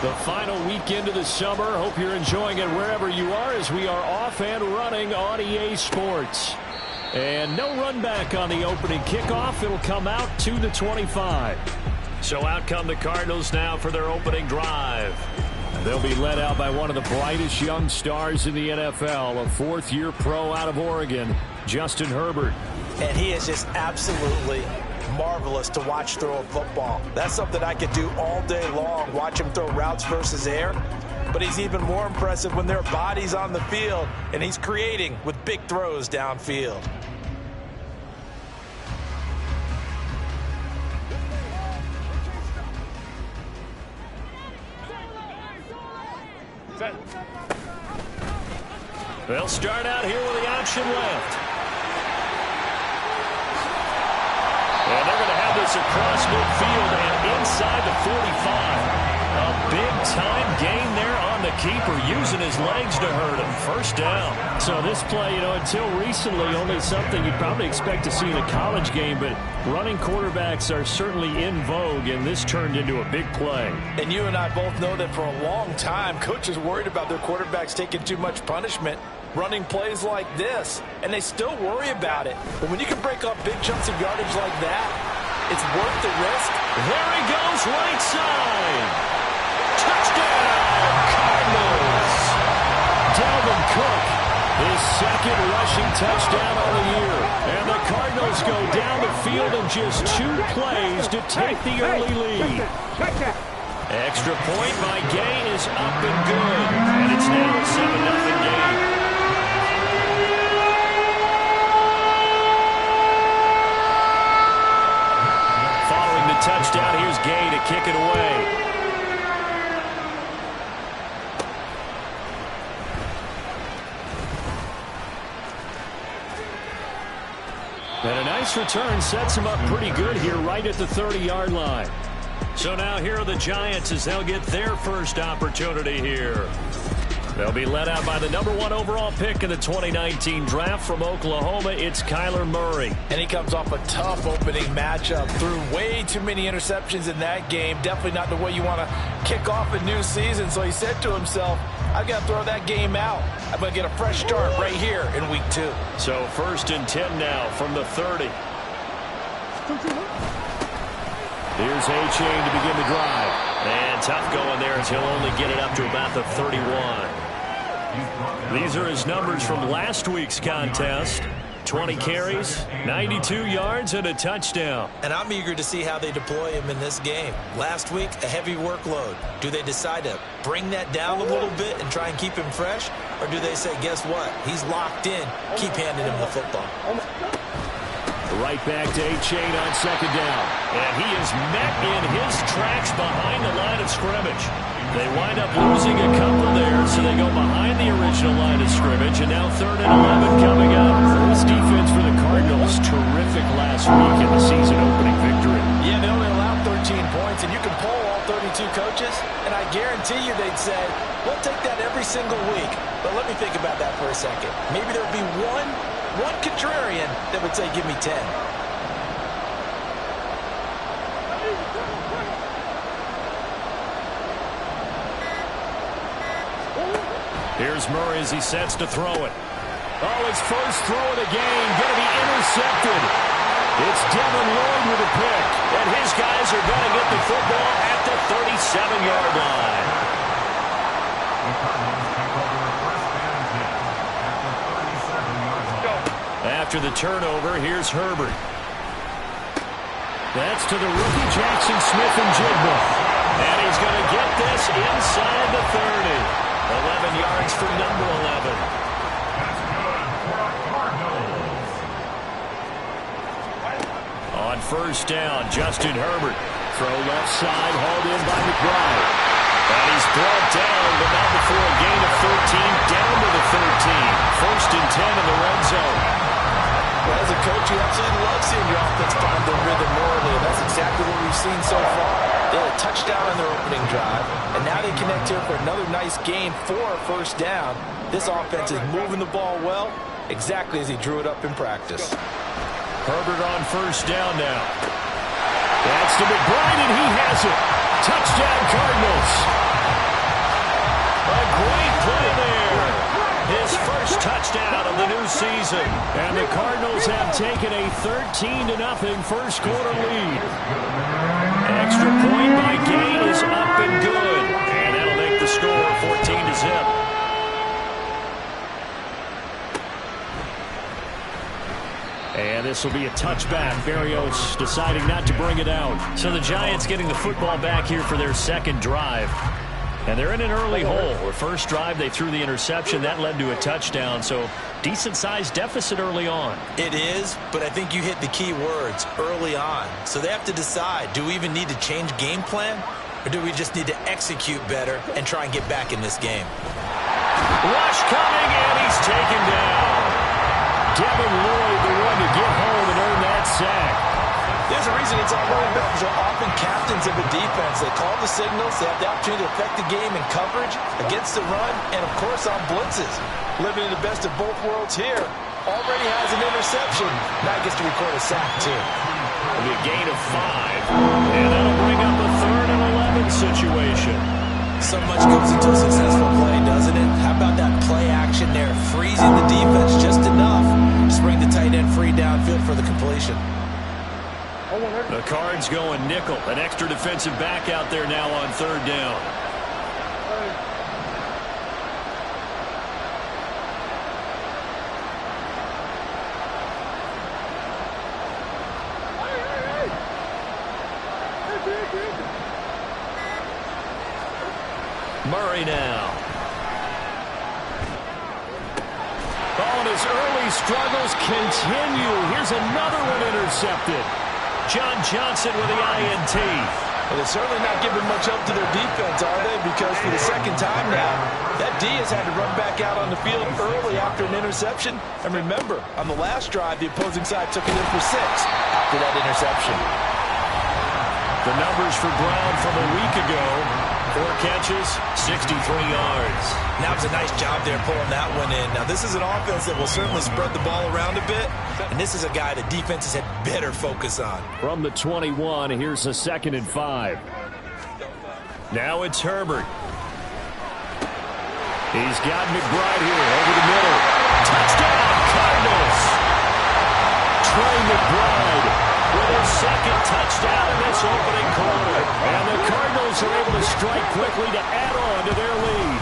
The final weekend of the summer. Hope you're enjoying it wherever you are as we are off and running on EA Sports. And no run back on the opening kickoff. It'll come out to the 25. So out come the Cardinals now for their opening drive. They'll be led out by one of the brightest young stars in the NFL, a fourth-year pro out of Oregon, Justin Herbert. And he is just absolutely marvelous to watch throw a football. That's something I could do all day long, watch him throw routes versus air. But he's even more impressive when there are bodies on the field, and he's creating with big throws downfield. They'll start out here with the option left. And they're going to have this across midfield and inside the 45. A big-time gain there on the keeper, using his legs to hurt him. First down. So this play, until recently, only something you'd probably expect to see in a college game, but running quarterbacks are certainly in vogue, and this turned into a big play. And you and I both know that for a long time, coaches worried about their quarterbacks taking too much punishment running plays like this, and they still worry about it. But when you can break up big chunks of yardage like that, it's worth the risk. There he goes, right side. Touchdown, Cardinals. Dalvin Cook, his second rushing touchdown on the year. And the Cardinals go down the field in just 2 plays to take the early lead. Extra point by Gay is up and good. And it's now a 7-0 game. Touchdown, here's Gay to kick it away. And a nice return sets him up pretty good here right at the 30-yard line. So now here are the Giants as they'll get their first opportunity here. They'll be led out by the #1 overall pick in the 2019 draft from Oklahoma. It's Kyler Murray. And he comes off a tough opening matchup. Threw way too many interceptions in that game. Definitely not the way you want to kick off a new season. So he said to himself, I've got to throw that game out. I'm going to get a fresh start right here in week 2. So 1st and 10 now from the 30. Here's A-Chain to begin the drive. And tough going there as he'll only get it up to about the 31. These are his numbers from last week's contest. 20 carries, 92 yards, and a touchdown. And I'm eager to see how they deploy him in this game. Last week, a heavy workload. Do they decide to bring that down a little bit and try and keep him fresh? Or do they say, guess what? He's locked in. Keep handing him the football. Right back to A-Chain on 2nd down. And he is met in his tracks behind the line of scrimmage. They wind up losing a couple there, so they go behind the original line of scrimmage. And now 3rd and 11 coming up. This defense for the Cardinals, terrific last week in the season opening victory. Yeah, they only allowed 13 points, and you can poll all 32 coaches, and I guarantee you they'd say, we'll take that every single week. But let me think about that for a second. Maybe there'll be one contrarian that would say, give me 10. Here's Murray as he sets to throw it. Oh, his first throw of the game going to be intercepted. It's Devin Lloyd with a pick, and his guys are going to get the football at the 37-yard line. After the turnover, here's Herbert. That's to the rookie Jackson Smith-Njigba. And he's going to get this inside the 30. 11 yards for number 11. On 1st down, Justin Herbert. Throw left side, hauled in by McBride. And he's brought down, but not before a gain of 13, down to the 13. 1st and 10 in the red zone. Well, as a coach, you absolutely love seeing your offense find their rhythm early, and that's exactly what we've seen so far. They had a touchdown on their opening drive, and now they connect here for another nice gain for a 1st down. This offense is moving the ball well, exactly as he drew it up in practice. Herbert on 1st down now. That's to McBride, and he has it. Touchdown, Cardinals. great play there. His first touchdown of the new season. And the Cardinals have taken a 13-0 first quarter lead. Extra point by Gay is up and good. And that'll make the score 14-0. And this will be a touchback. Berrios deciding not to bring it out. So the Giants getting the football back here for their second drive. And they're in an early hole. The first drive, they threw the interception. That led to a touchdown. So decent-sized deficit early on. It is, but I think you hit the key words, early on. So they have to decide, do we even need to change game plan? Or do we just need to execute better and try and get back in this game? Rush coming, and he's taken down. Devin Lloyd, the one to get home and earn that sack. There's a reason it's our running backs are often captains of the defense. They call the signals. They have the opportunity to affect the game in coverage, against the run, and, of course, on blitzes. Living in the best of both worlds here. Already has an interception. Now he gets to record a sack, too. It'll be a gain of 5. And that'll bring up a 3rd and 11 situation. So much goes into a successful play, doesn't it? How about that play action there? Freezing the defense just enough to bring the tight end free downfield for the completion. The Cards going nickel. An extra defensive back out there now on 3rd down. Murray now. Oh, and his early struggles continue. Here's another one intercepted. John Johnson with the INT. Well, they're certainly not giving much up to their defense, are they? Because for the second time now, that D has had to run back out on the field early after an interception. And remember, on the last drive, the opposing side took it in for 6 after that interception. The numbers for Brown from a week ago. 4 catches, 63 yards. Now it's a nice job there pulling that one in. Now this is an offense that will certainly spread the ball around a bit. And this is a guy the defenses had better focus on. From the 21, here's a 2nd and 5. Now it's Herbert. He's got McBride here over the middle. Touchdown, Cardinals. Trey McBride with his 2nd touchdown in this opening quarter. And the Cardinals are able to strike quickly to add on to their lead.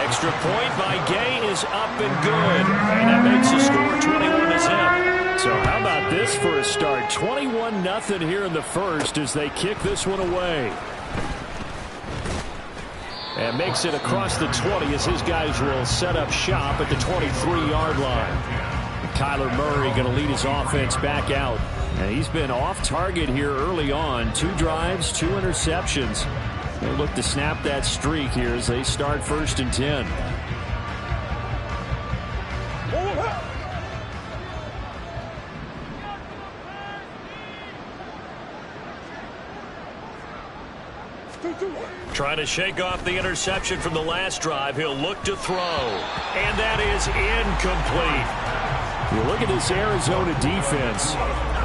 Extra point by Gay is up and good. And that makes the score 21-0. So how about this for a start? 21-0 here in the first as they kick this one away. And makes it across the 20 as his guys will set up shop at the 23-yard line. Kyler Murray going to lead his offense back out. And he's been off target here early on. 2 drives, 2 interceptions. They'll look to snap that streak here as they start 1st and 10. Trying to shake off the interception from the last drive. He'll look to throw. And that is incomplete. You look at this Arizona defense.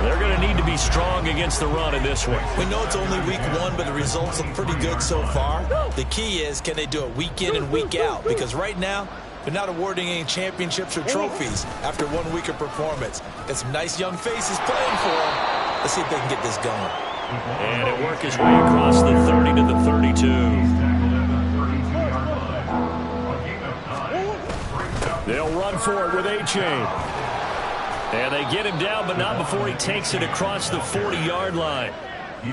They're going to need to be strong against the run in this one. We know it's only week 1, but the results look pretty good so far. The key is, can they do it week in and week out? Because right now, they're not awarding any championships or trophies after 1 week of performance. Got some nice young faces playing for them. Let's see if they can get this going. And it worked his way across the 30 to the 32. They'll run for it with A-Chain. And they get him down, but not before he takes it across the 40-yard line.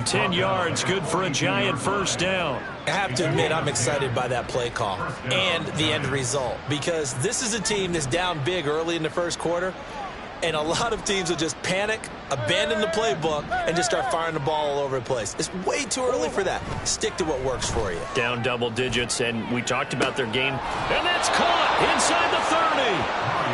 10 yards, good for a Giant first down. I have to admit, I'm excited by that play call and the end result. Because this is a team that's down big early in the first quarter. And a lot of teams will just panic, abandon the playbook, and just start firing the ball all over the place. It's way too early for that. Stick to what works for you. Down double digits, and we talked about their game. And that's caught inside the 30.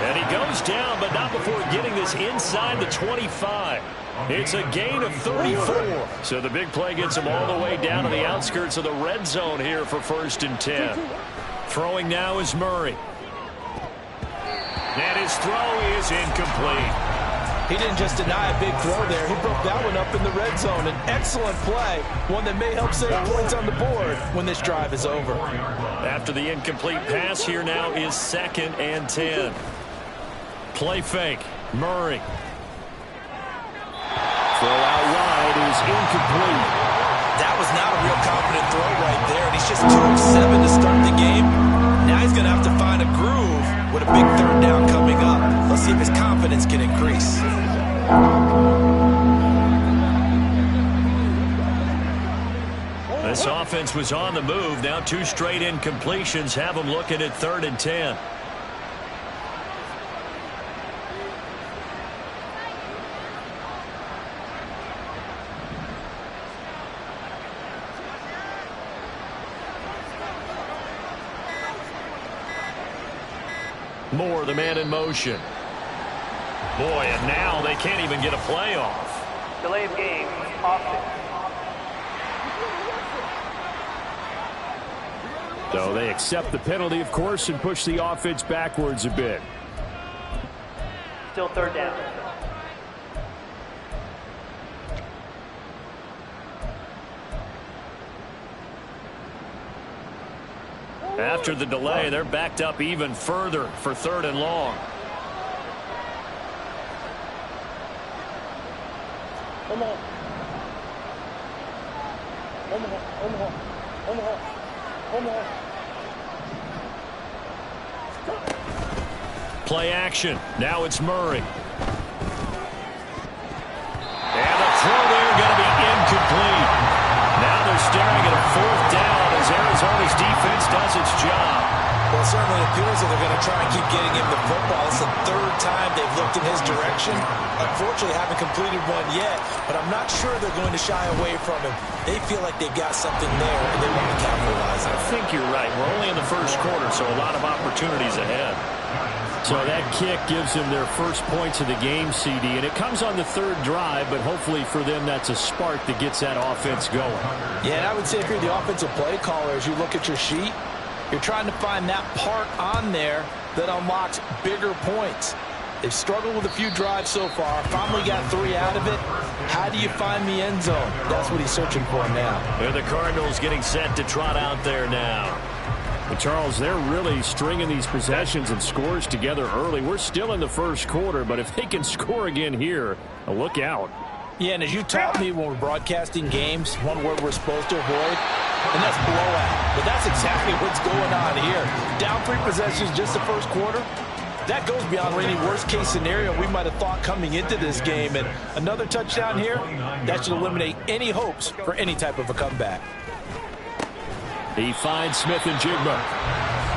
And he goes down, but not before getting this inside the 25. It's a gain of 34. So the big play gets him all the way down to the outskirts of the red zone here for 1st and 10. Throwing now is Murray. And his throw is incomplete. He didn't just deny a big throw there. He broke that one up in the red zone. An excellent play, one that may help save points on the board when this drive is over. After the incomplete pass, here now is 2nd and 10. Play fake. Murray. Throw out wide is incomplete. That was not a real confident throw right there, and he's just 2 of 7 to start the game. Now he's going to have to find a groove with a big 3rd down coming up. Let's see if his confidence can increase. This offense was on the move. Now 2 straight incompletions have them looking at 3rd and 10. Moore, the man in motion. Boy, and now they can't even get a play off. Delay of game, offense. So they accept the penalty, of course, and push the offense backwards a bit. Still 3rd down. After the delay, they're backed up even further for 3rd and long. Play action. Now it's Murray. And the throw there going to be incomplete. Now they're staring at a 4th down as Arizona's defense does its job. Well, it certainly appears that they're going to try and keep getting him the football. It's the 3rd time they've looked in his direction. Unfortunately, haven't completed one yet, but I'm not sure they're going to shy away from him. They feel like they've got something there, and they want to capitalize on it. I think you're right. We're only in the 1st quarter, so a lot of opportunities ahead. So that kick gives them their first points of the game, CD, and it comes on the 3rd drive, but hopefully for them that's a spark that gets that offense going. Yeah, and I would say if you're the offensive play caller, as you look at your sheet, you're trying to find that part on there that unlocks bigger points. They've struggled with a few drives so far. Finally got 3 out of it. How do you find the end zone? That's what he's searching for now. And the Cardinals getting set to trot out there now. But Charles, they're really stringing these possessions and scores together early. We're still in the 1st quarter, but if they can score again here, look out. Yeah, and as you taught me when we're broadcasting games, one word we're supposed to avoid, and that's blowout. But that's exactly what's going on here. Down 3 possessions just the 1st quarter. That goes beyond any worst-case scenario we might have thought coming into this game. And another touchdown here, that should eliminate any hopes for any type of a comeback. He finds Smith and Jigma.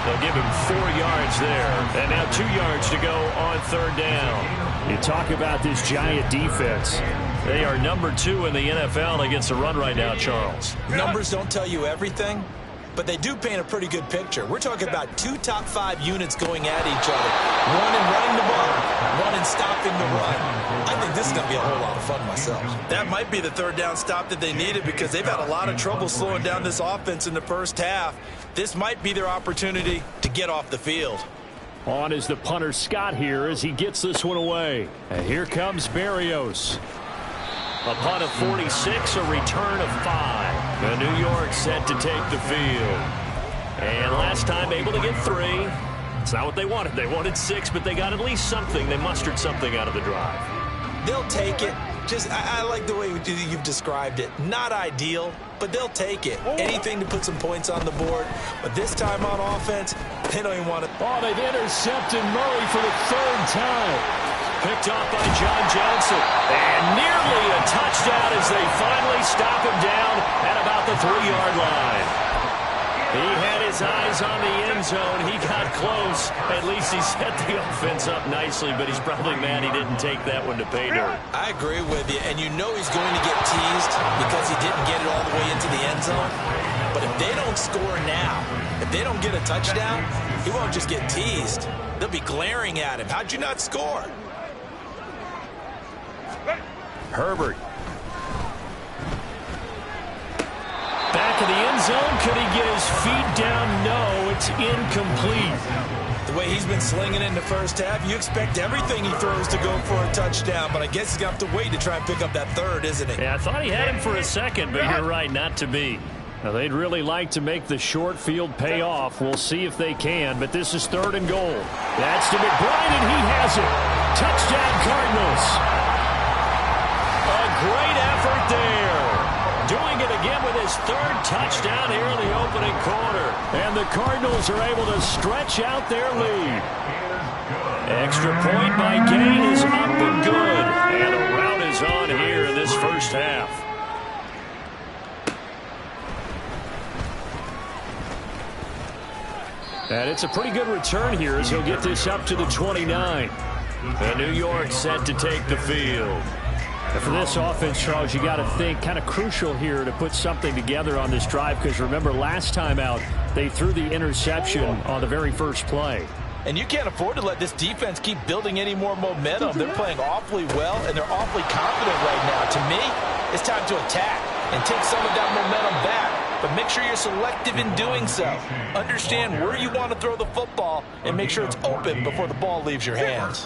They'll give him 4 yards there. And now 2 yards to go on 3rd down. You talk about this giant defense. They are number 2 in the NFL against the run right now, Charles. Numbers don't tell you everything, but they do paint a pretty good picture. We're talking about 2 top 5 units going at each other. One in running the ball, one in stopping the run. I think this is going to be a whole lot of fun myself. That might be the 3rd down stop that they needed because they've had a lot of trouble slowing down this offense in the 1st half. This might be their opportunity to get off the field. On is the punter Scott here as he gets this one away. And here comes Berrios. A punt of 46, a return of 5. And New York set to take the field. And last time able to get 3. It's not what they wanted. They wanted 6, but they got at least something. They mustered something out of the drive. They'll take it. I like the way you've described it. Not ideal, but they'll take it. Anything to put some points on the board. But this time on offense, they don't even want to. Oh, they've intercepted Murray for the 3rd time. Picked off by John Johnson. And nearly a touchdown as they finally stop him down at about the 3-yard line. He had his eyes on the end zone. He got close. At least he set the offense up nicely, but he's probably mad he didn't take that one to pay dirt. I agree with you, and you know he's going to get teased because he didn't get it all the way into the end zone. But if they don't score now, if they don't get a touchdown, he won't just get teased. They'll be glaring at him. How'd you not score? Herbert. Back of the end zone. Could he get his feet down? No, it's incomplete. The way he's been slinging it in the first half, you expect everything he throws to go for a touchdown, but I guess he's going to have to wait to try and pick up that third, isn't he? Yeah, I thought he had him for a second, but you're right, not to be. Now, they'd really like to make the short field pay off. We'll see if they can, but this is 3rd and goal. That's to McBride, and he has it. Touchdown, Cardinals. A great effort there. Doing it again with his 3rd touchdown here in the opening quarter. And the Cardinals are able to stretch out their lead. Extra point by Gay is up and good. And a rout is on here in this first half. And it's a pretty good return here as he'll get this up to the 29. And New York set to take the field. And for this offense, Charles, you got to think kind of crucial here to put something together on this drive, because remember last time out they threw the interception on the very first play. And you can't afford to let this defense keep building any more momentum. They're playing awfully well, and they're awfully confident right now. To me, it's time to attack and take some of that momentum back. But make sure you're selective in doing so. Understand where you want to throw the football and make sure it's open before the ball leaves your hands.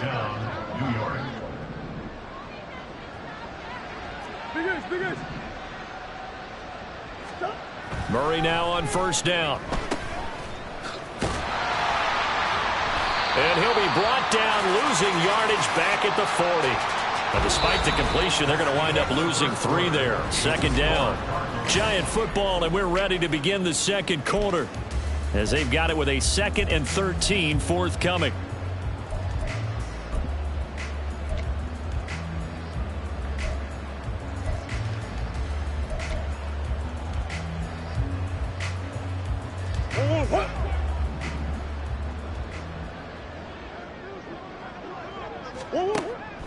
Murray now on 1st down. And he'll be brought down, losing yardage back at the 40. But despite the completion, they're going to wind up losing 3 there. 2nd down. Giant football, and we're ready to begin the 2nd quarter as they've got it with a 2nd and 13 forthcoming.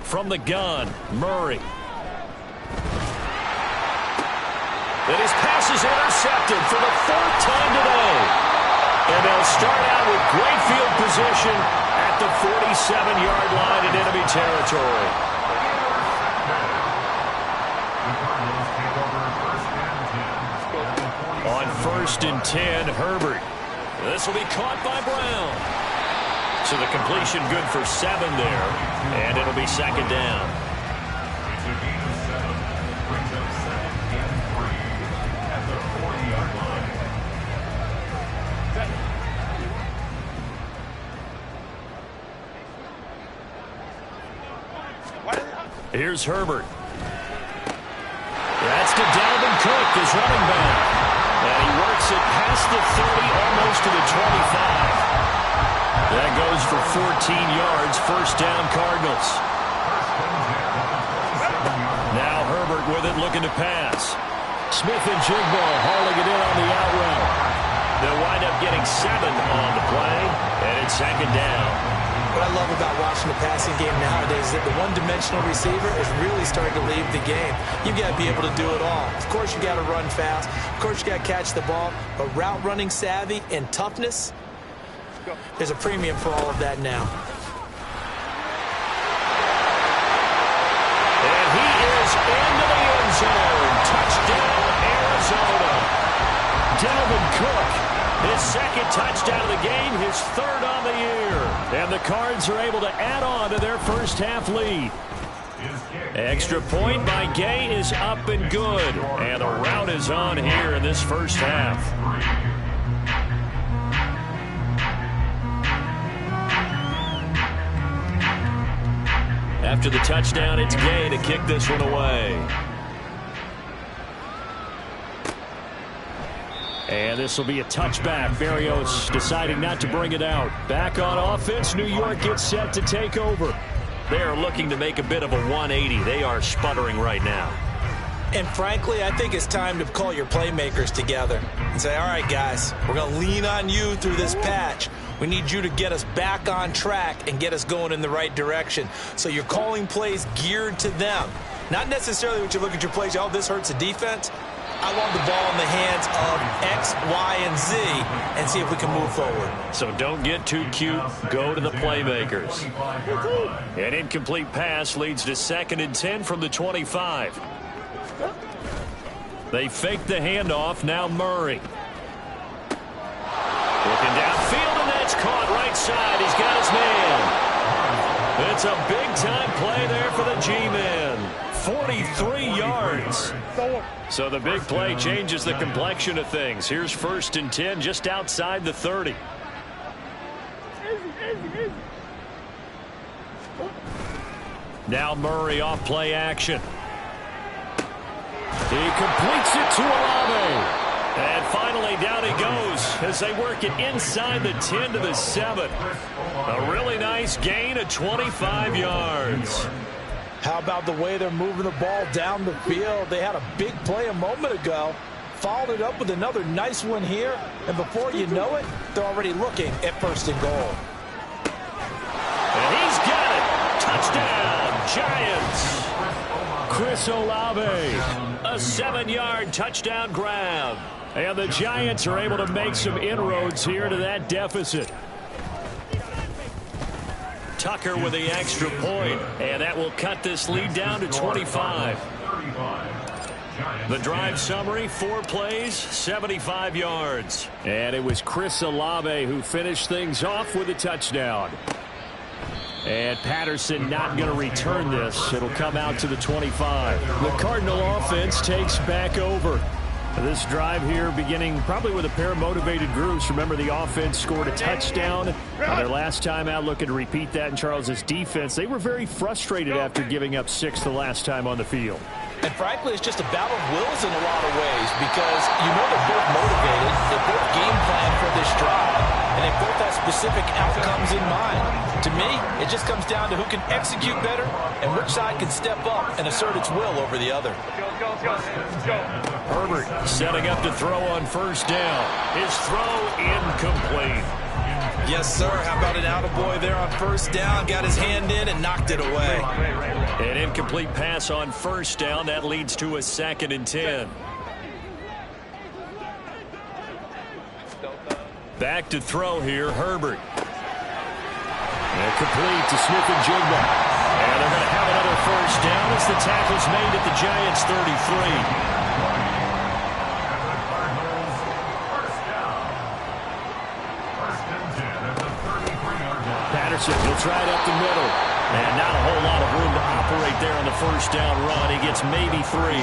From the gun, Murray. And his pass is intercepted for the 4th time today. And they'll start out with great field position at the 47-yard line in enemy territory. On 1st and 10, Herbert. This will be caught by Brown. So the completion good for 7 there, and it'll be 2nd down. Here's Herbert. That's to Dalvin Cook, his running back. And he works it past the 30, almost to the 25. That goes for 14 yards. 1st down, Cardinals. Now Herbert with it, looking to pass. Smith and Jigba hauling it in on the out route. They'll wind up getting 7 on the play, and it's 2nd down. What I love about watching the passing game nowadays is that the one-dimensional receiver is really starting to leave the game. You've got to be able to do it all. Of course, you got to run fast. Of course, you got to catch the ball. But route running savvy and toughness, there's a premium for all of that now. And he is into the end zone. Touchdown, Arizona. Dalvin Cook, his 2nd touchdown of the game, his 3rd on the year. And the Cards are able to add on to their first half lead. Extra point by Gay is up and good. And the rout is on here in this first half. After the touchdown, it's Gay to kick this one away. And this will be a touchback. Berrios deciding not to bring it out. Back on offense, New York gets set to take over. They are looking to make a bit of a 180. They are sputtering right now. And frankly, I think it's time to call your playmakers together and say, all right, guys, we're going to lean on you through this patch. We need you to get us back on track and get us going in the right direction. So you're calling plays geared to them. Not necessarily when you look at your plays, oh, this hurts the defense. I want the ball in the hands of X, Y, and Z and see if we can move forward. So don't get too cute. Go to the playmakers. An incomplete pass leads to 2nd and 10 from the 25. They fake the handoff. Now Murray. Looking downfield, and that's caught right right side. He's got his man. It's a big-time play there for the G-men. 43 yards. So the big play changes the complexion of things. Here's 1st and 10 just outside the 30. Now Murray off play action. He completes it to Olave. And finally down he goes as they work it inside the 10 to the 7. A really nice gain of 25 yards. How about the way they're moving the ball down the field? They had a big play a moment ago. Followed it up with another nice one here. And before you know it, they're already looking at 1st and goal. And he's got it. Touchdown, Giants. Chris Olave, a 7-yard touchdown grab. And the Giants are able to make some inroads here to that deficit. Tucker with the extra point, and that will cut this lead down to 25. The drive summary, 4 plays, 75 yards. And it was Chris Olave who finished things off with a touchdown. And Patterson not going to return this. It'll come out to the 25. The Cardinal offense takes back over. This drive here beginning probably with a pair of motivated groups. Remember, the offense scored a touchdown on their last time out. Looking to repeat that in Charles's defense. They were very frustrated after giving up 6 the last time on the field. And frankly, it's just a battle of wills in a lot of ways because you know they're both motivated. They both game plan for this drive, and they both have specific outcomes in mind. To me, it just comes down to who can execute better and which side can step up and assert its will over the other. Herbert setting up to throw on 1st down. His throw incomplete. Yes, sir. How about an attaboy there on 1st down? Got his hand in and knocked it away. An incomplete pass on 1st down. That leads to a 2nd and 10. Back to throw here, Herbert. And complete to Smith-Njigba. And they're going to have another 1st down as the tackle's made at the Giants' 33. Patterson will try it up the middle. And not a whole lot of room to operate there on the 1st down run. He gets maybe 3.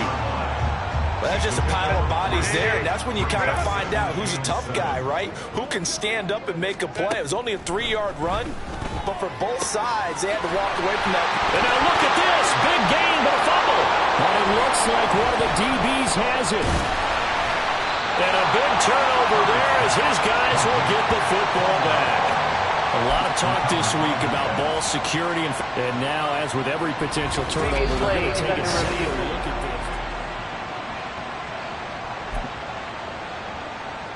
Well, that's just a pile of bodies there, and that's when you kind of find out who's a tough guy, right? Who can stand up and make a play. It was only a 3-yard run, but for both sides, they had to walk away from that. And now look at this. Big gain, but a fumble. And it looks like one of the DBs has it. And a big turnover there as his guys will get the football back. A lot of talk this week about ball security. And now, as with every potential turnover, we're going to take a second look at this.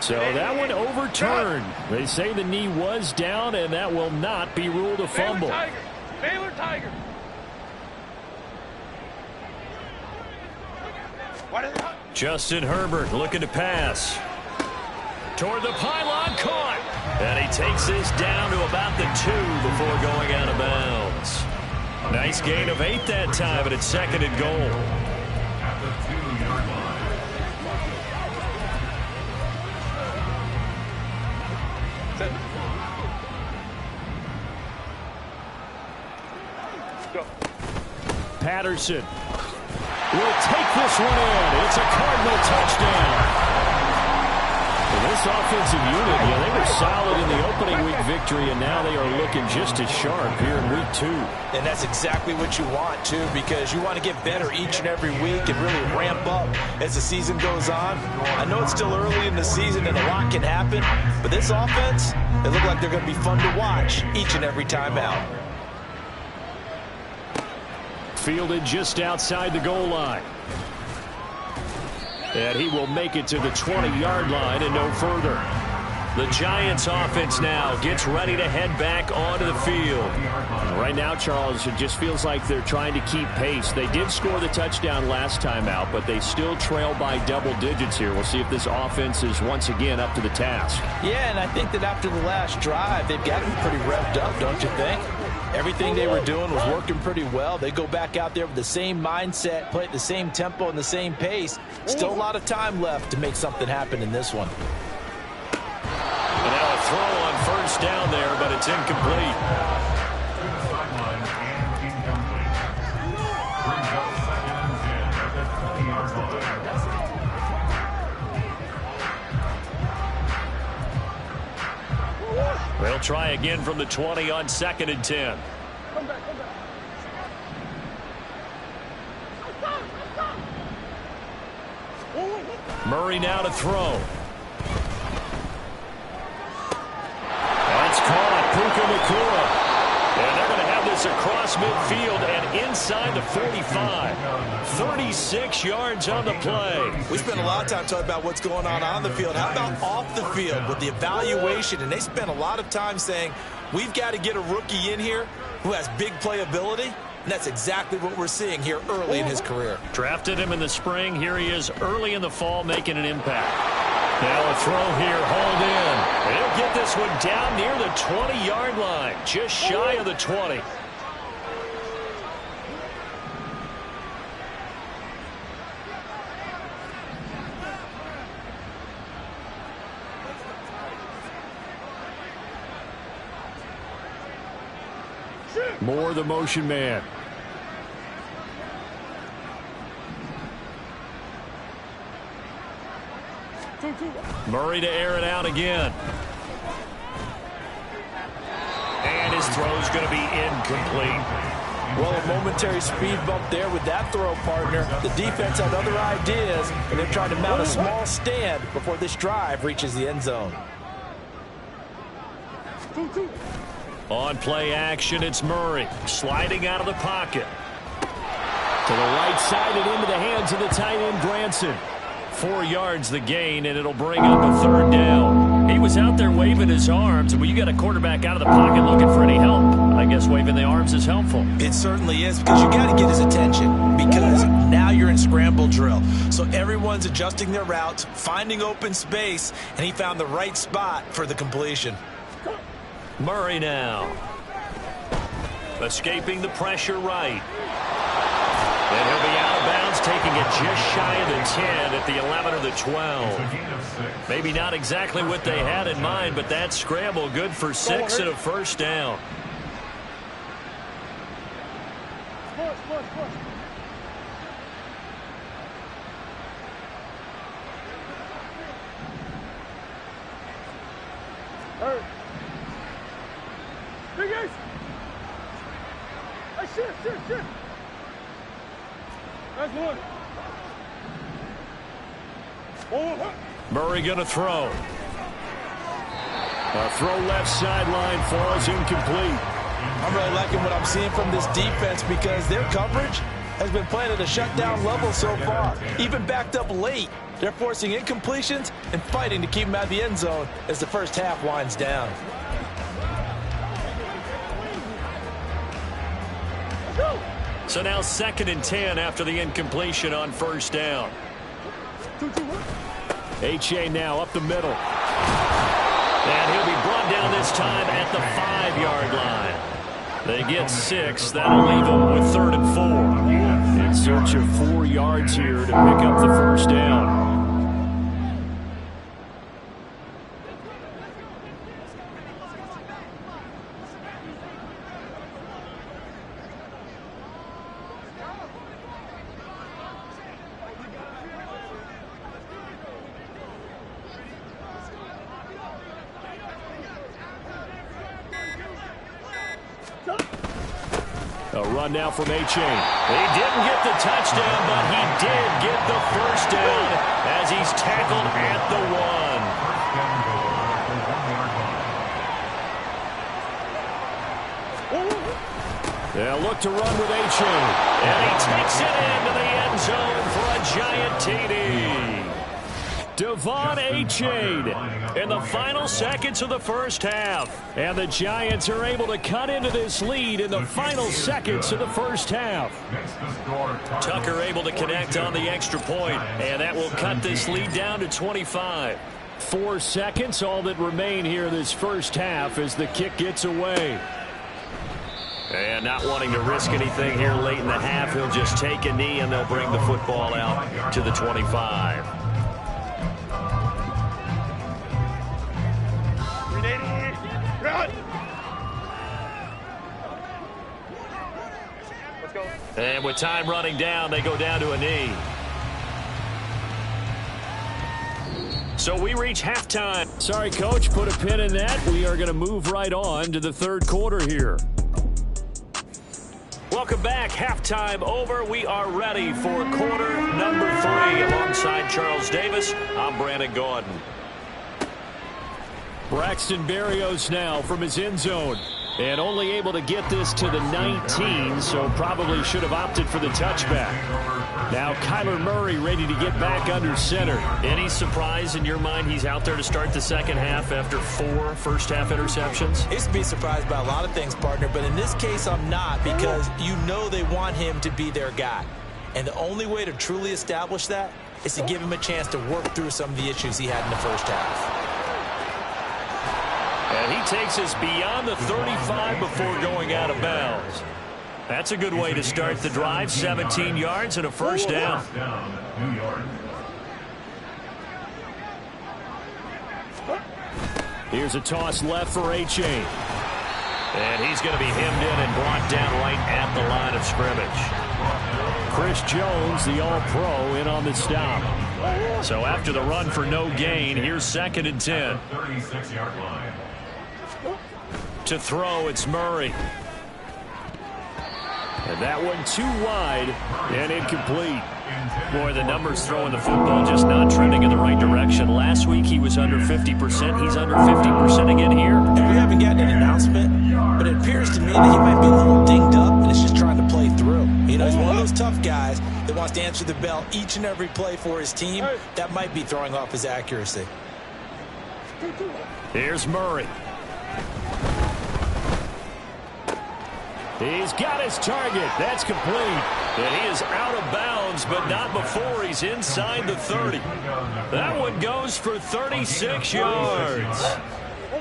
So that one overturned. They say the knee was down, and that will not be ruled a fumble. Baylor Tiger. Justin Herbert looking to pass. Toward the pylon, caught. And he takes this down to about the 2 before going out of bounds. Nice gain of 8 that time, and it's 2nd and goal. Patterson will take this one in. It's a Cardinal touchdown. Well, this offensive unit, they were solid in the opening week victory, and now they are looking just as sharp here in week 2. And that's exactly what you want, too, because you want to get better each and every week and really ramp up as the season goes on. I know it's still early in the season and a lot can happen, but this offense, they look like they're going to be fun to watch each and every time out. Fielded just outside the goal line. And he will make it to the 20-yard line and no further. The Giants offense now gets ready to head back onto the field. Right now, Charles, it just feels like they're trying to keep pace. They did score the touchdown last time out, but they still trail by double digits here. We'll see if this offense is once again up to the task. Yeah, and I think that after the last drive, they've gotten pretty revved up, don't you think? Everything they were doing was working pretty well. They go back out there with the same mindset, play at the same tempo and the same pace. Still a lot of time left to make something happen in this one. And now a throw on 1st first down there, but it's incomplete. They'll try again from the 20 on 2nd and 10. Murray now to throw. That's caught. Puka Nacua. And they're going to have this across midfield and inside the 45. 36 yards on the play. We spent a lot of time talking about what's going on the field. How about off the field with the evaluation? And they spent a lot of time saying, we've got to get a rookie in here who has big playability. And that's exactly what we're seeing here early in his career. Drafted him in the spring. Here he is early in the fall making an impact. Now a throw here, hauled in. And he'll get this one down near the 20-yard line, just shy of the 20. Moore, the motion man. Murray to air it out again. And his throw's going to be incomplete. Well, a momentary speed bump there with that throw, partner. The defense had other ideas, and they're trying to mount a small stand before this drive reaches the end zone. On play action, it's Murray sliding out of the pocket. To the right side and into the hands of the tight end, Granson. 4 yards the gain, and it'll bring up a 3rd down. He was out there waving his arms, and when you got a quarterback out of the pocket looking for any help, I guess waving the arms is helpful. It certainly is, because you got to get his attention, because now you're in scramble drill. So everyone's adjusting their routes, finding open space, and he found the right spot for the completion. Murray now. Escaping the pressure right. And he'll be out of bounds, taking it just shy of the 10 at the 11 or the 12. Maybe not exactly what they had in mind, but that scramble good for 6 and a first down. Murray going to throw. A throw left sideline falls incomplete. I'm really liking what I'm seeing from this defense because their coverage has been playing at a shutdown level so far. Even backed up late, they're forcing incompletions and fighting to keep them out of the end zone as the first half winds down. So now 2nd and 10 after the incompletion on first down. H.A. now up the middle. And he'll be brought down this time at the 5-yard line. They get 6. That'll leave them with 3rd and 4. In search of 4 yards here to pick up the first down. A run now from H.A. He didn't get the touchdown, but he did get the first down as he's tackled at the 1. They'll look to run with H.A. And he takes it into the end zone for a giant TD. Devon H.A. in the final seconds of the first half. And the Giants are able to cut into this lead in the final seconds of the first half. Tucker able to connect on the extra point, and that will cut this lead down to 25. 4 seconds, all that remain here this first half as the kick gets away. And not wanting to risk anything here late in the half, he'll just take a knee and they'll bring the football out to the 25. And with time running down, they go down to a knee. So we reach halftime. Sorry, Coach, put a pin in that. We are going to move right on to the third quarter here. Welcome back. Halftime over. We are ready for quarter number 3. Alongside Charles Davis, I'm Brandon Gaudin. Braxton Berrios now from his end zone. And only able to get this to the 19, so probably should have opted for the touchback. Now Kyler Murray ready to get back under center. Any surprise in your mind he's out there to start the second half after 4 first-half interceptions? He's to be surprised by a lot of things, partner, but in this case I'm not, because you know they want him to be their guy. And the only way to truly establish that is to give him a chance to work through some of the issues he had in the first half. And he takes us beyond the 35 before going out of bounds. That's a good way to start the drive. 17 yards and a first down. Here's a toss left for H.A. And he's going to be hemmed in and brought down right at the line of scrimmage. Chris Jones, the All-Pro, in on the stop. So after the run for no gain, here's 2nd and 10. 36-yard line. To throw, it's Murray. And that one too wide and incomplete. Boy, the numbers throwing the football just not trending in the right direction. Last week he was under 50%. He's under 50% again here. And we haven't gotten an announcement, but it appears to me that he might be a little dinged up and is just trying to play through. You know, he's one of those tough guys that wants to answer the bell each and every play for his team. That might be throwing off his accuracy. Here's Murray. He's got his target. That's complete. And he is out of bounds, but not before he's inside the 30. That one goes for 36 yards.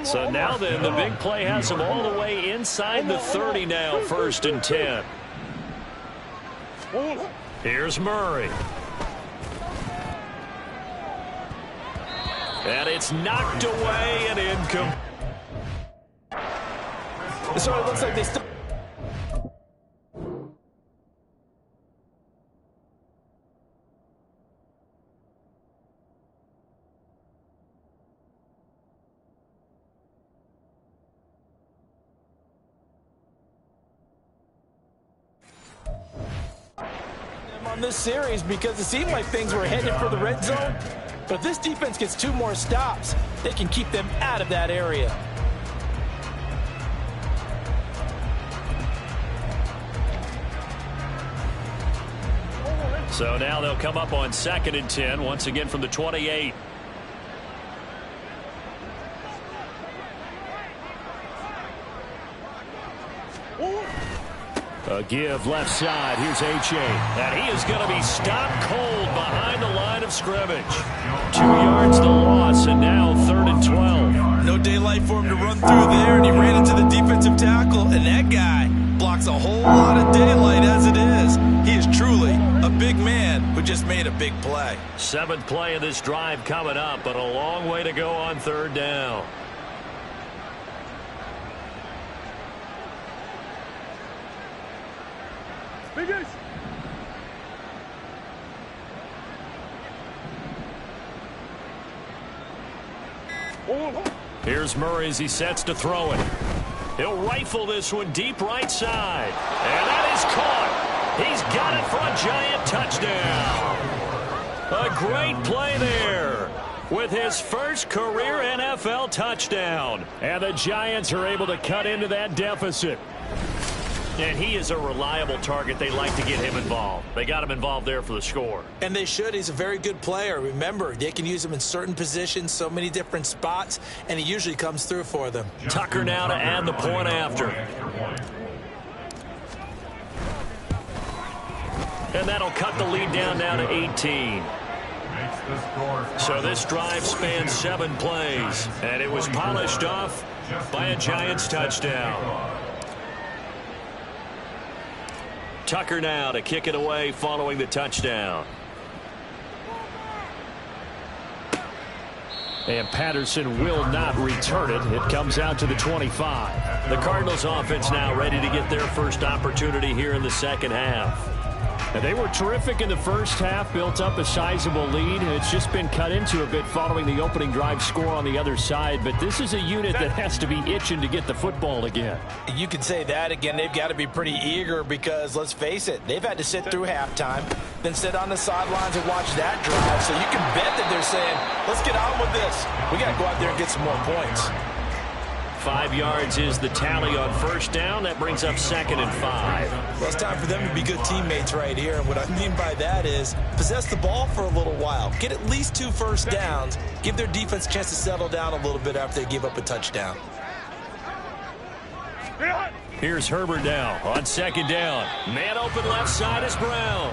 So now then, the big play has him all the way inside the 30 now, 1st and 10. Here's Murray. And it's knocked away and incomplete. So it looks like they still... on this series, because it seemed like things were headed for the red zone. But if this defense gets 2 more stops, they can keep them out of that area. So now they'll come up on 2nd and 10, once again from the 28. A give left side. Here's H.A. And he is going to be stopped cold behind the line of scrimmage. 2 yards the loss, and now 3rd and 12. No daylight for him to run through there, and he ran into the defensive tackle, and that guy blocks a whole lot of daylight as it is. He is truly a big man who just made a big play. 7th play of this drive coming up, but a long way to go on 3rd down. Here's Murray as he sets to throw it. He'll rifle this one deep right side. And that is caught. He's got it for a giant touchdown. A great play there with his first career NFL touchdown. And the Giants are able to cut into that deficit. And he is a reliable target. They like to get him involved. They got him involved there for the score. And they should. He's a very good player. Remember, they can use him in certain positions, so many different spots, and he usually comes through for them. Tucker now to add the point after. And that'll cut the lead down now to 18. So this drive spans 7 plays, and it was polished off by a Giants touchdown. Tucker now to kick it away following the touchdown. And Patterson will not return it. It comes out to the 25. The Cardinals offense now ready to get their first opportunity here in the second half. And they were terrific in the first half, built up a sizable lead, and it's just been cut into a bit following the opening drive score on the other side. But this is a unit that has to be itching to get the football again. You can say that again. They've got to be pretty eager because, let's face it, they've had to sit through halftime, then sit on the sidelines and watch that drive. So you can bet that they're saying, let's get on with this. We got to go out there and get some more points. 5 yards is the tally on first down. That brings up 2nd and 5. Well, it's time for them to be good teammates right here. And what I mean by that is possess the ball for a little while. Get at least 2 first downs. Give their defense a chance to settle down a little bit after they give up a touchdown. Here's Herbert now on 2nd down. Man open left side is Brown.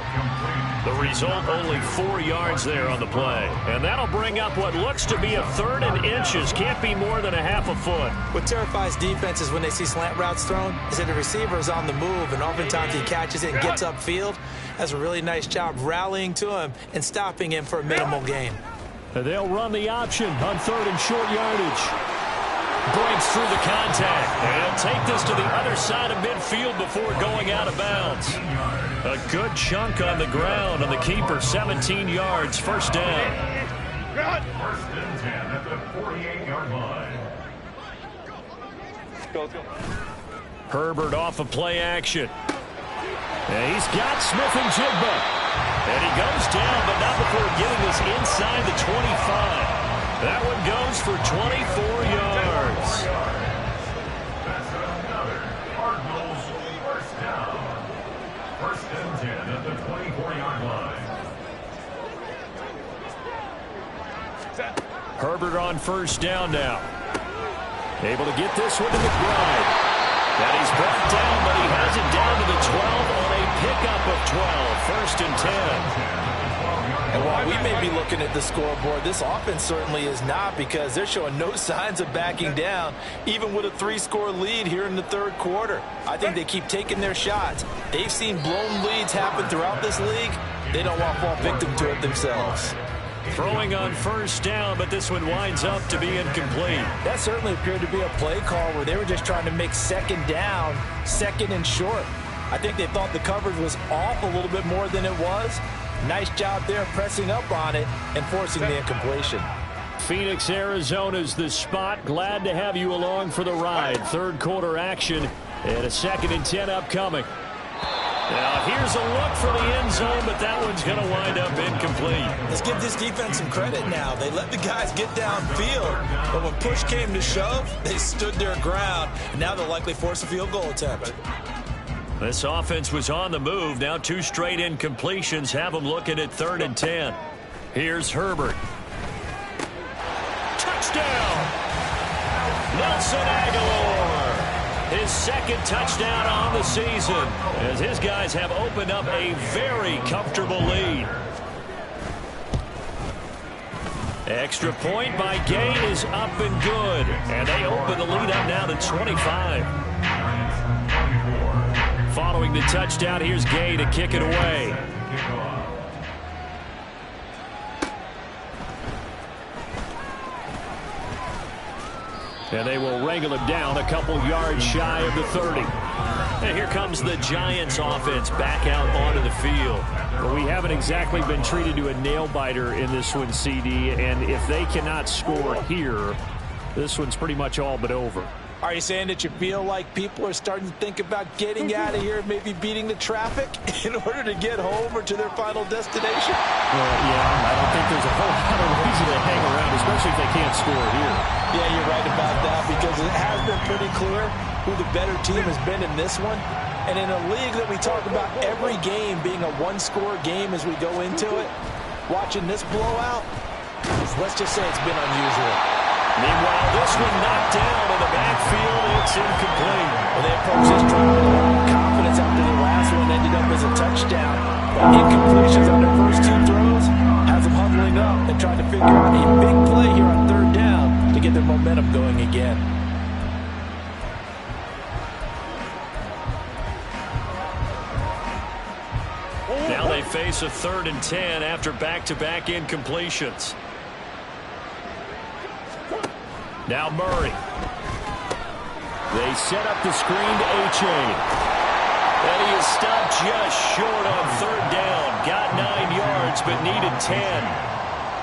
The result, only 4 yards there on the play. And that'll bring up what looks to be a 3rd and inches. Can't be more than a half a foot. What terrifies defenses when they see slant routes thrown is that the receiver is on the move, and oftentimes he catches it and gets upfield. That's a really nice job rallying to him and stopping him for a minimal gain. They'll run the option on 3rd and short yardage. Breaks through the contact. And take this to the other side of midfield before going out of bounds. A good chunk on the ground on the keeper. 17 yards. First down. First and 10 at the 48-yard line. Herbert off of play action. And he's got Smith and Jigba. And he goes down, but not before getting this inside the 25. That one goes for 24 yards. That's another Cardinals first down. First and 10 at the 24-yard line. Herbert on first down now. Able to get this one to McBride. And he's brought down, but he has it down to the 12 on a pickup of 12. First and 10. And while we may be looking at the scoreboard, this offense certainly is not, because they're showing no signs of backing down, even with a 3-score lead here in the 3rd quarter. I think they keep taking their shots. They've seen blown leads happen throughout this league. They don't want to fall victim to it themselves. Throwing on first down, but this one winds up to be incomplete. That certainly appeared to be a play call where they were just trying to make 2nd down, 2nd and short. I think they thought the coverage was off a little bit more than it was. Nice job there pressing up on it and forcing the incompletion. Phoenix, Arizona's the spot. Glad to have you along for the ride. 3rd quarter action and a 2nd and 10 upcoming. Now here's a look for the end zone, but that one's going to wind up incomplete. Let's give this defense some credit now. They let the guys get downfield, but when push came to shove, they stood their ground, and now they'll likely force a field goal attempt. This offense was on the move. Now 2 straight incompletions have them looking at 3rd and 10. Here's Herbert. Touchdown! Nelson Aguilar. His 2nd touchdown on the season, as his guys have opened up a very comfortable lead. Extra point by Gay is up and good. And they open the lead up now to 25. Following the touchdown, here's Gay to kick it away. And they will wrangle him down a couple yards shy of the 30. And here comes the Giants offense back out onto the field. Well, we haven't exactly been treated to a nail-biter in this one, CD. And if they cannot score here, this one's pretty much all but over. Are you saying that you feel like people are starting to think about getting out of here, maybe beating the traffic in order to get home or to their final destination? Well, yeah, I don't think there's a whole lot of reason to hang around, especially if they can't score here. Yeah, you're right about that, because it has been pretty clear who the better team has been in this one. And in a league that we talk about every game being a 1-score game as we go into it, watching this blowout, let's just say it's been unusual. Meanwhile, this one knocked down in the backfield. It's incomplete. Well, they approached this drive with a lot of confidence after the last one ended up as a touchdown. But incompletions on their first 2 throws has them huddling up and trying to figure out a big play here on 3rd down to get their momentum going again. Now they face a 3rd and 10 after back-to-back incompletions. Now Murray. They set up the screen to H.A. And he is stopped just short on third down. Got 9 yards, but needed 10.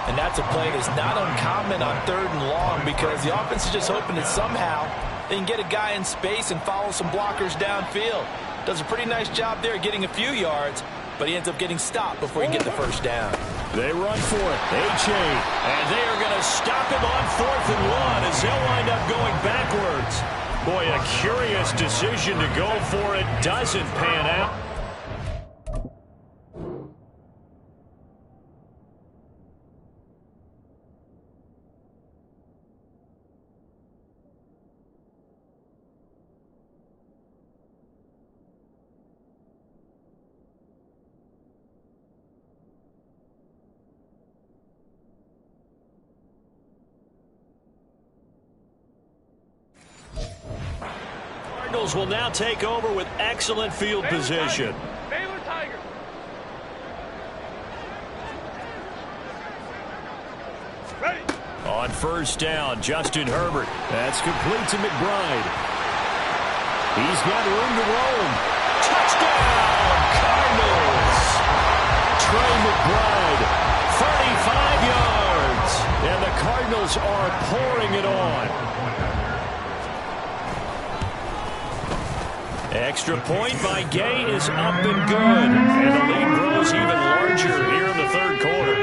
And that's a play that's not uncommon on third and long because the offense is just hoping that somehow they can get a guy in space and follow some blockers downfield. Does a pretty nice job there getting a few yards, but he ends up getting stopped before he can get the first down. They run for it. H.A. And they are going to stop him on 4th and 1 as they'll wind up going backwards. Boy, a curious decision to go for it. Doesn't pan out. Cardinals will now take over with excellent field position. Baylor Tigers. Ready. On first down, Justin Herbert. That's complete to McBride. He's got room to roam. Touchdown, Cardinals. Trey McBride, 35 yards. And the Cardinals are pouring it on. Extra point by Gay is up and good. And the lead grows even larger here in the third quarter.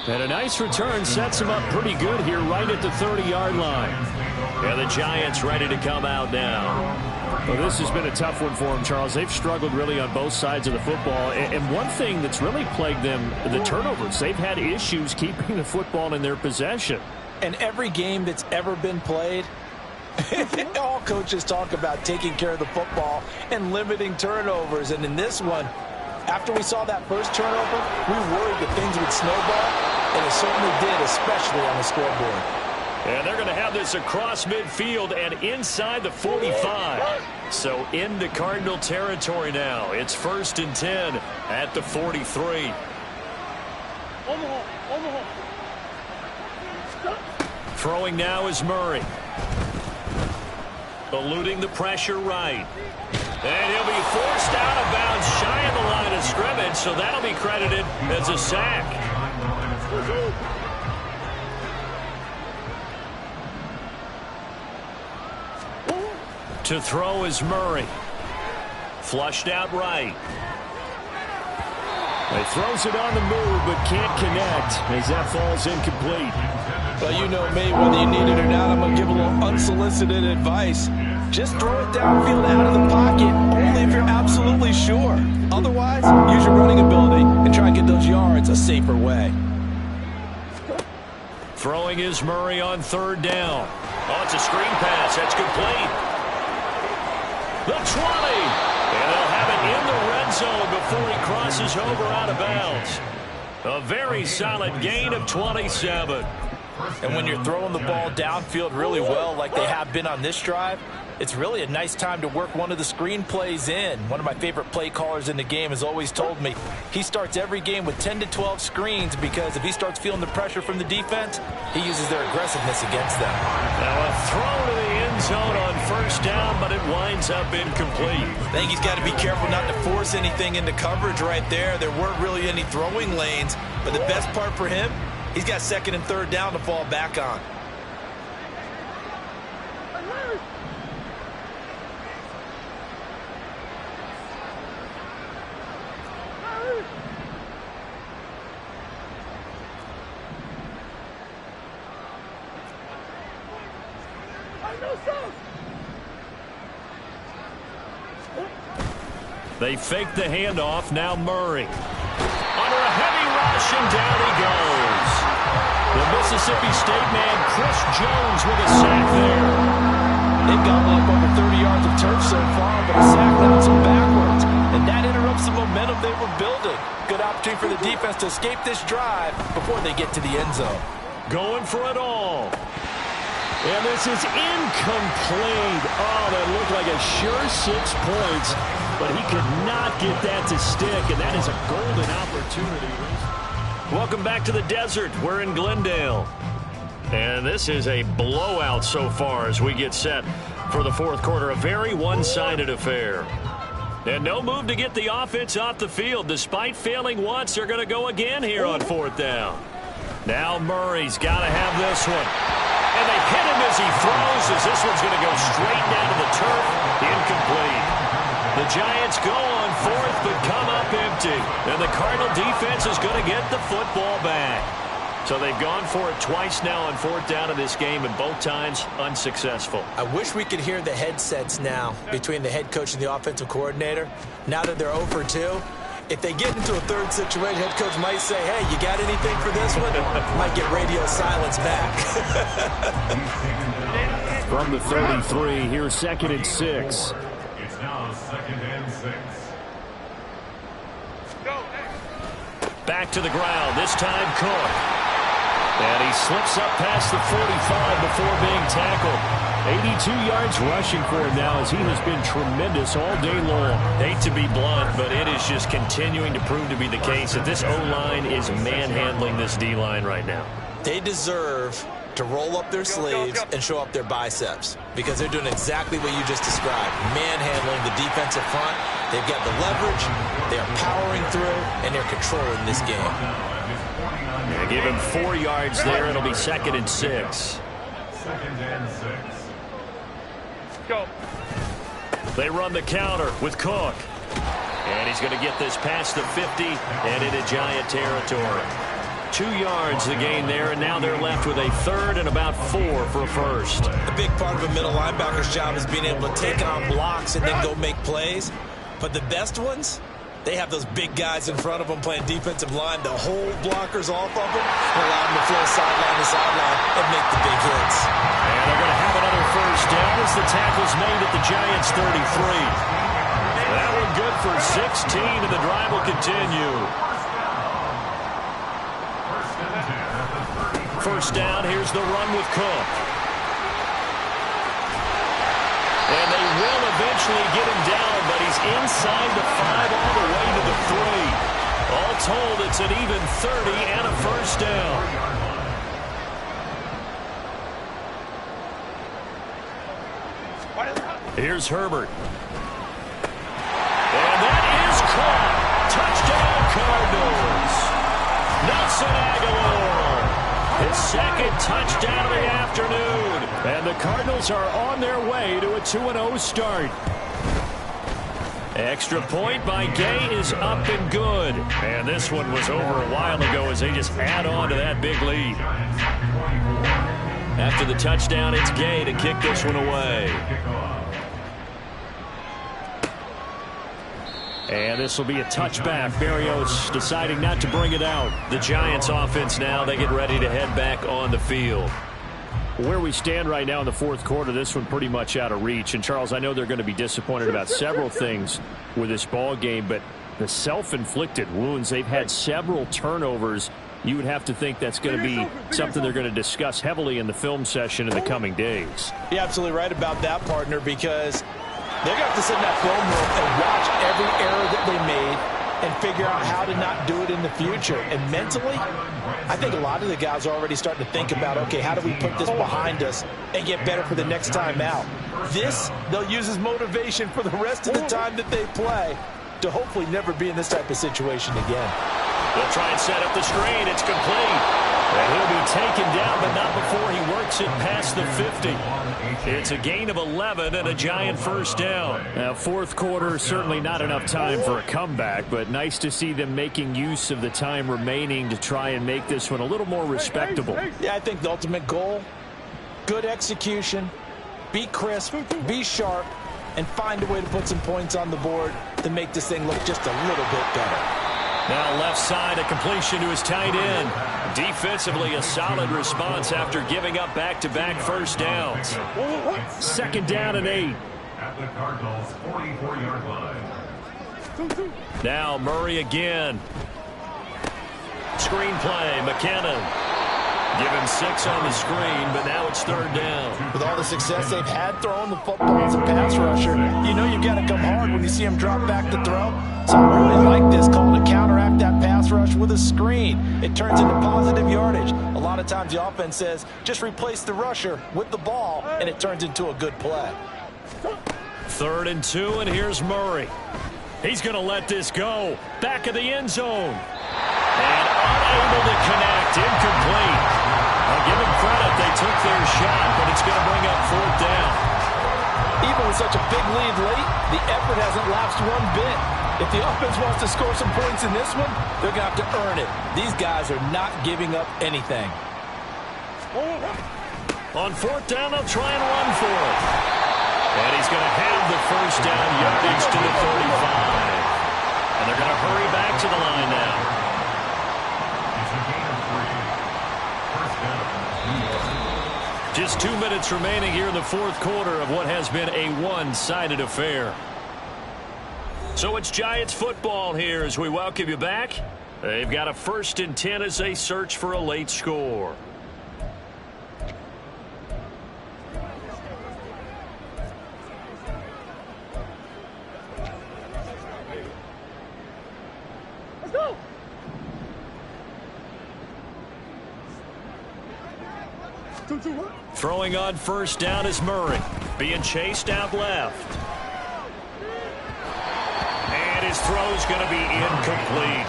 And a nice return sets him up pretty good here right at the 30-yard line. And the Giants ready to come out now. Well, this has been a tough one for them, Charles. They've struggled really on both sides of the football. And one thing that's really plagued them, the turnovers. They've had issues keeping the football in their possession. And every game that's ever been played, all coaches talk about taking care of the football and limiting turnovers. And in this one, after we saw that first turnover, we worried that things would snowball, and it certainly did, especially on the scoreboard. And they're going to have this across midfield and inside the 45. So into Cardinal territory now. It's 1st and 10 at the 43. Throwing now is Murray. Eluding the pressure right. And he'll be forced out of bounds shy of the line of scrimmage, so that'll be credited as a sack. To throw is Murray. Flushed out right. He throws it on the move, but can't connect as that falls incomplete. Well, you know me, whether you need it or not, I'm going to give a little unsolicited advice. Just throw it downfield out of the pocket, only if you're absolutely sure. Otherwise, use your running ability and try and get those yards a safer way. Throwing is Murray on 3rd down. Oh, it's a screen pass. That's complete. The 20. And they'll have it in the red zone before he crosses over out of bounds. A very solid gain of 27. And when you're throwing the ball downfield really well like they have been on this drive, it's really a nice time to work one of the screen plays in. One of my favorite play callers in the game has always told me he starts every game with 10 to 12 screens because if he starts feeling the pressure from the defense, he uses their aggressiveness against them. Now a throw to the end zone on 1st down, but it winds up incomplete. I think he's got to be careful not to force anything into coverage right there. There weren't really any throwing lanes, but the best part for him, he's got 2nd and 3rd down to fall back on. They fake the handoff. Now Murray. Under a heavy rush, and down he goes. The Mississippi State man, Chris Jones, with a sack there. They've gotten up over 30 yards of turf so far, but a sack knocks them backwards. And that interrupts the momentum they were building. Good opportunity for the defense to escape this drive before they get to the end zone. Going for it all. And this is incomplete. Oh, that looked like a sure 6 points, but he could not get that to stick, and that is a golden opportunity. Welcome back to the desert. We're in Glendale. And this is a blowout so far as we get set for the fourth quarter. A very one-sided affair. And no move to get the offense off the field. Despite failing once, they're going to go again here on fourth down. Now Murray's got to have this one. And they hit him as he throws, as this one's going to go straight down to the turf. Incomplete. The Giants go on fourth, but come up empty. And the Cardinal defense is going to get the football back. So they've gone for it twice now on fourth down in this game, and both times unsuccessful. I wish we could hear the headsets now between the head coach and the offensive coordinator. Now that they're 0 for 2, if they get into a third situation, head coach might say, hey, you got anything for this one? Might get radio silence back. From the 33, here's 2nd and 6. It's now 2nd and 6. Back to the ground, this time Cook. And he slips up past the 45 before being tackled. 82 yards rushing for him now, as he has been tremendous all day long. Hate to be blunt, but it is just continuing to prove to be the case that this O-line is manhandling this D-line right now. They deserve to roll up their sleeves and show up their biceps, because they're doing exactly what you just described, manhandling the defensive front. They've got the leverage, they're powering through, and they're controlling this game. Yeah, give him 4 yards there. It'll be 2nd and 6. 2nd and 6. Go. They run the counter with Cook. And he's going to get this past the 50 and into Giant territory. 2 yards the gain there, and now they're left with a third and about 4 for a first. A big part of a middle linebacker's job is being able to take on blocks and then go make plays. But the best ones, they have those big guys in front of them playing defensive line to hold blockers off of them and allow them to flow sideline to sideline and make the big hits. And they're going to have another first down as the tackle's made at the Giants' 33. That one good for 16, and the drive will continue. First down, here's the run with Cook. And they will eventually get him down, but he's inside the 5 all the way to the 3. All told, it's an even 30 and a first down. Here's Herbert. And that is caught. Touchdown, Cardinals. Nelson Aguilar. His second touchdown of the afternoon. And the Cardinals are on their way to a 2-0 start. Extra point by Gay is up and good. And this one was over a while ago as they just add on to that big lead. After the touchdown, it's Gay to kick this one away. And this will be a touchback. Berrios deciding not to bring it out. The Giants offense now, they get ready to head back on the field. Where we stand right now in the fourth quarter, this one pretty much out of reach. And, Charles, I know they're going to be disappointed about several things with this ball game, but the self-inflicted wounds, they've had several turnovers. You would have to think that's going to be something they're going to discuss heavily in the film session in the coming days. You're absolutely right about that, partner, because they're going to have to sit in that film room and watch every error that they made and figure out how to not do it in the future. And mentally, I think a lot of the guys are already starting to think about, okay, how do we put this behind us and get better for the next time out? This, they'll use as motivation for the rest of the time that they play to hopefully never be in this type of situation again. They'll try and set up the screen. It's complete. And he'll be taken down, but not before he works it past the 50. It's a gain of 11 and a Giant first down. Now, fourth quarter, certainly not enough time for a comeback, but nice to see them making use of the time remaining to try and make this one a little more respectable. Yeah, I think the ultimate goal, good execution, be crisp, be sharp, and find a way to put some points on the board to make this thing look just a little bit better. Now left side, a completion to his tight end. Defensively, a solid response after giving up back-to-back first downs. Second down and 8. At the Cardinals' 44-yard line. Now Murray again. Screenplay, McKinnon. Give him 6 on the screen, but now it's 3rd down. With all the success they've had throwing the football as a pass rusher, you know you've got to come hard when you see him drop back to throw. So I really like this call to counteract that pass rush with a screen. It turns into positive yardage. A lot of times the offense says, just replace the rusher with the ball, and it turns into a good play. 3rd and 2, and here's Murray. He's going to let this go. Back of the end zone. And unable to connect. Incomplete. I'll give them credit. They took their shot, but it's going to bring up 4th down. Even with such a big lead late, the effort hasn't lapsed one bit. If the offense wants to score some points in this one, they're going to have to earn it. These guys are not giving up anything. On 4th down, they'll try and run for it. And he's going to have the 1st down yardage to the 35. And they're going to hurry back to the line now. Just 2 minutes remaining here in the 4th quarter of what has been a one-sided affair. So it's Giants football here as we welcome you back. They've got a 1st and 10 as they search for a late score. Let's go. Throwing on 1st down is Murray. Being chased out left. And his throw's going to be incomplete.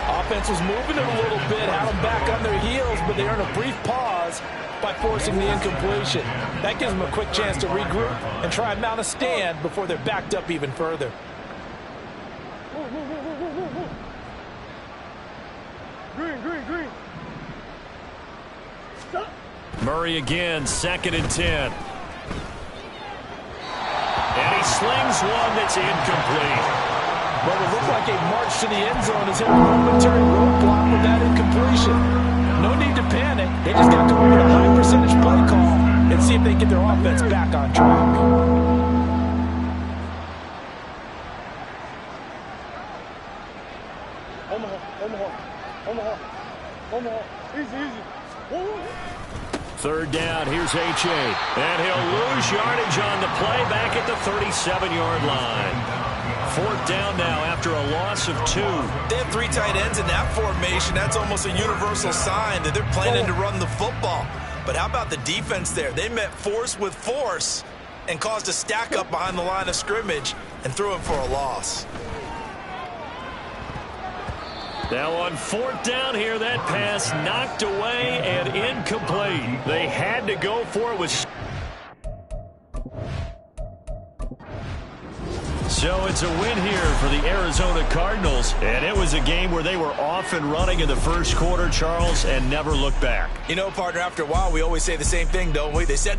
Offense was moving it a little bit, had them back on their heels, but they earned a brief pause by forcing the incompletion. That gives them a quick chance to regroup and try and mount a stand before they're backed up even further. Green. Stop. Murray again, 2nd and 10. And he slings one that's incomplete. Well, it looked like a march to the end zone has hit a momentary roadblock with that incompletion. No need to panic. They just got to go with a high percentage play call and see if they can get their offense back on track. Omaha. Easy. 3rd down, here's H.A. And he'll lose yardage on the play back at the 37-yard line. 4th down now after a loss of 2. They have 3 tight ends in that formation. That's almost a universal sign that they're planning to run the football. But how about the defense there? They met force with force and caused a stack up behind the line of scrimmage and threw him for a loss. Now on 4th down here, that pass knocked away and incomplete. They had to go for it with... So it's a win here for the Arizona Cardinals, and it was a game where they were off and running in the 1st quarter, Charles, and never looked back. You know, partner, after a while, we always say the same thing, don't we? They said